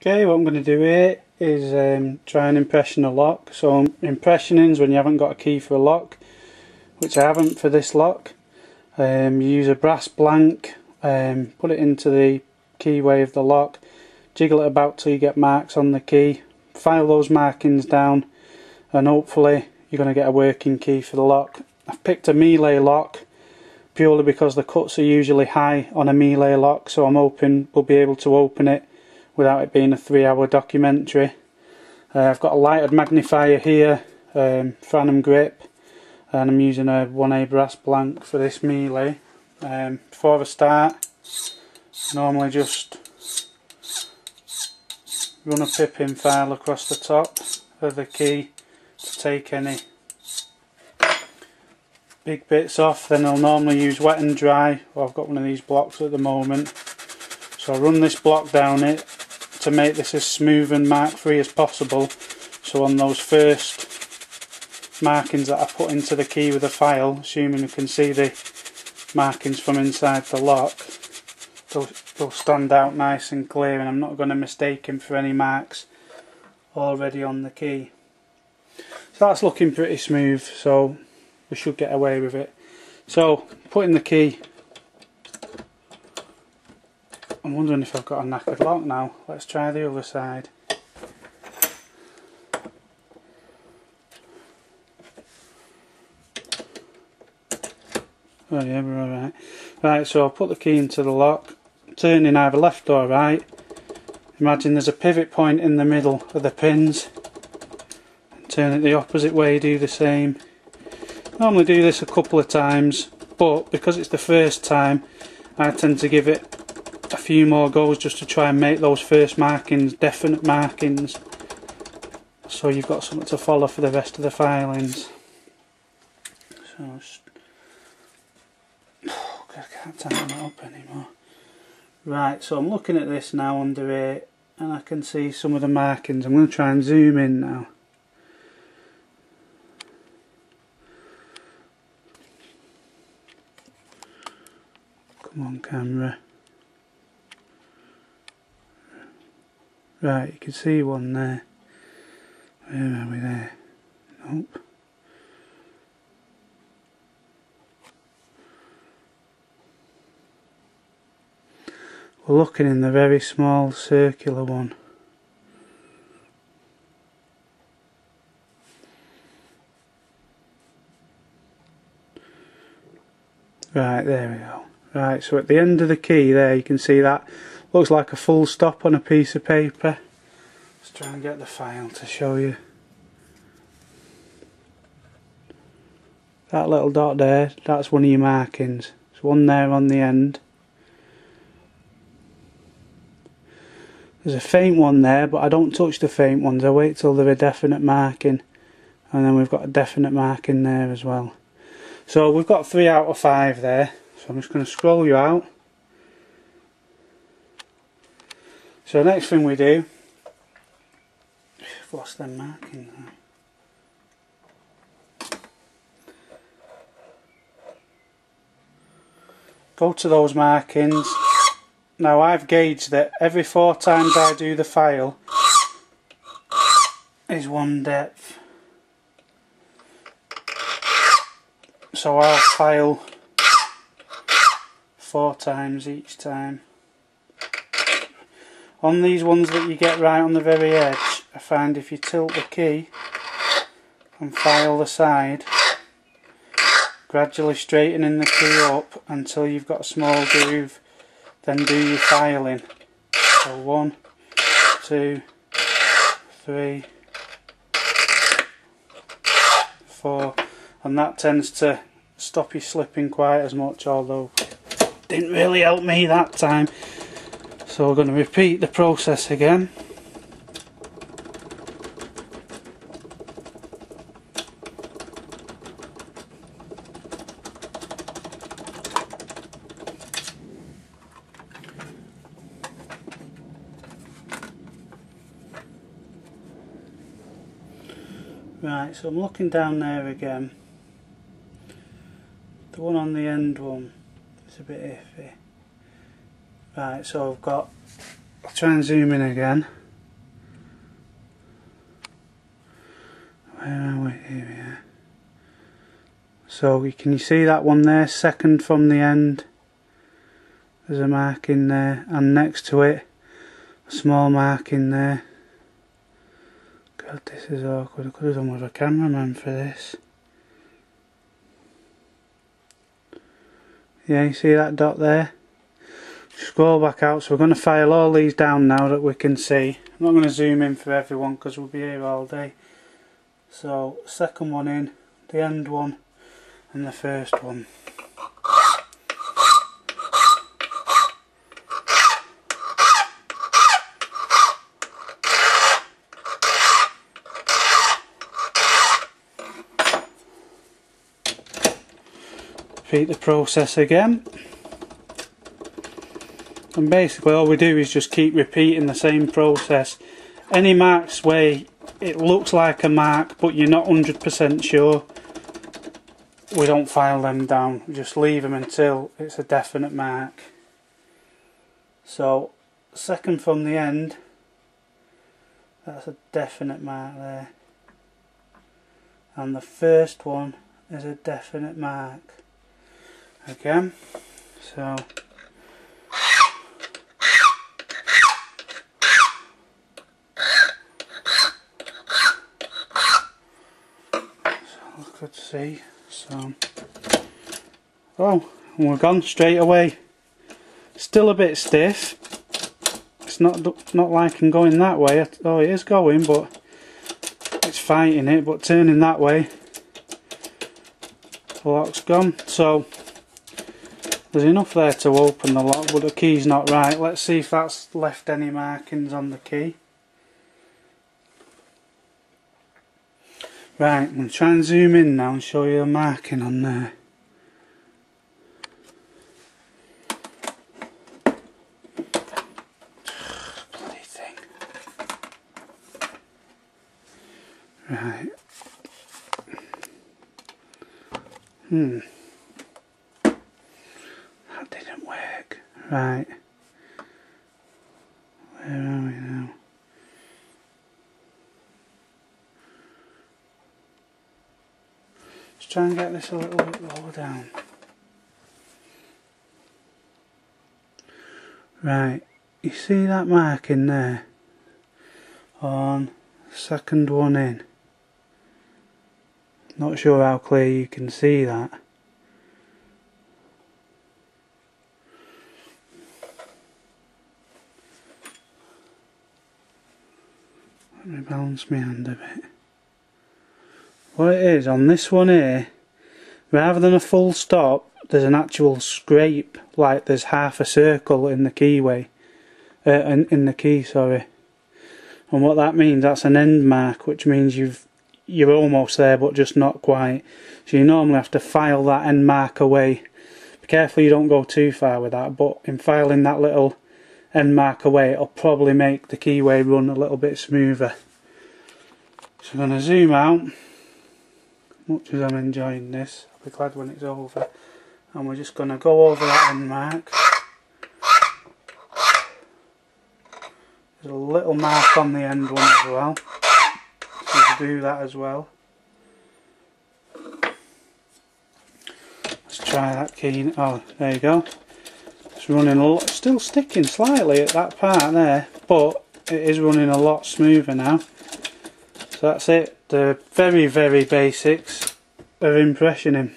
Okay, what I'm going to do here is try and impression a lock. So impressioning's when you haven't got a key for a lock, which I haven't for this lock. You use a brass blank, put it into the keyway of the lock, jiggle it about till you get marks on the key, file those markings down, and hopefully you're going to get a working key for the lock. I've picked a melee lock purely because the cuts are usually high on a melee lock, so I'm hoping we'll be able to open it without it being a 3-hour documentary. I've got a lighted magnifier here, Franum grip, and I'm using a 1A brass blank for this melee. Before I start, I normally just run a pippin file across the top of the key to take any big bits off. Then I'll normally use wet and dry. Well, I've got one of these blocks at the moment, so I run this block down it to make this as smooth and mark free as possible, so on those first markings that I put into the key with a file, assuming you can see the markings from inside the lock, they'll stand out nice and clear, and I'm not going to mistake them for any marks already on the key. So that's looking pretty smooth, so we should get away with it. So putting the key, I'm wondering if I've got a knackered lock now. Let's try the other side. Oh yeah, we're alright. Right, so I'll put the key into the lock, turning either left or right. Imagine there's a pivot point in the middle of the pins. Turn it the opposite way, do the same. Normally do this a couple of times, but because it's the first time, I tend to give it a few more goes just to try and make those first markings definite markings, so you've got something to follow for the rest of the filings. So I can't tighten that up anymore. Right, so I'm looking at this now under here and I can see some of the markings. I'm going to try and zoom in now. Come on, camera. Right, you can see one there. Where are we there? Nope. We're looking in the very small circular one. Right, there we go. Right, so at the end of the key there you can see that looks like a full stop on a piece of paper. Let's try and get the file to show you. That little dot there, that's one of your markings. There's one there on the end. There's a faint one there, but I don't touch the faint ones. I wait till they're a definite marking, and then we've got a definite marking there as well. So we've got 3 out of 5 there. So I'm just going to scroll you out. So next thing we do, I've lost them markings now. Go to those markings. Now I've gauged that every 4 times I do the file is 1 depth. So I'll file 4 times each time. On these ones that you get right on the very edge, I find if you tilt the key and file the side, gradually straightening the key up until you've got a small groove, then do your filing. So 1, 2, 3, 4, and that tends to stop you slipping quite as much, although didn't really help me that time. So we're going to repeat the process again. Right, so I'm looking down there again. The one on the end one is a bit iffy. Right, so I've got, I'll try and zoom in again. So can you see that one there, second from the end? There's a mark in there, and next to it a small mark in there. God, this is awkward. I could have done with a cameraman for this. Yeah, you see that dot there? Scroll back out, so we're going to file all these down now that we can see. I'm not going to zoom in for everyone because we'll be here all day. So, second one in, the end one, and the first one. Repeat the process again. And basically all we do is just keep repeating the same process. Any marks where it looks like a mark but you're not 100% sure, we don't file them down. We just leave them until it's a definite mark. So, second from the end, that's a definite mark there. And the first one is a definite mark. Again, so good to see. So, oh, and we're gone straight away. Still a bit stiff. It's not liking going that way. Oh, it is going, but it's fighting it. But turning that way, the lock's gone. So there's enough there to open the lock, but the key's not right. Let's see if that's left any markings on the key. Right, I'm going to try and zoom in now and show you a marking on there. Bloody thing. Right. That didn't work. Right. Where are we now? Let's try and get this a little bit lower down. Right, you see that mark in there on the second one in? Not sure how clear you can see that. Let me balance my hand a bit. What it is, on this one here, rather than a full stop, there's an actual scrape, like there's half a circle in the keyway, in the key, sorry. And what that means, that's an end mark, which means you're almost there but just not quite. So you normally have to file that end mark away. Be careful you don't go too far with that, but in filing that little end mark away, it'll probably make the keyway run a little bit smoother. So I'm going to zoom out. Much as I'm enjoying this, I'll be glad when it's over. And we're just going to go over that end mark. There's a little mark on the end one as well. So we'll do that as well. Let's try that key. Oh, there you go. It's running a lot, still sticking slightly at that part there, but it is running a lot smoother now. So that's it. The very, very basics of impressioning.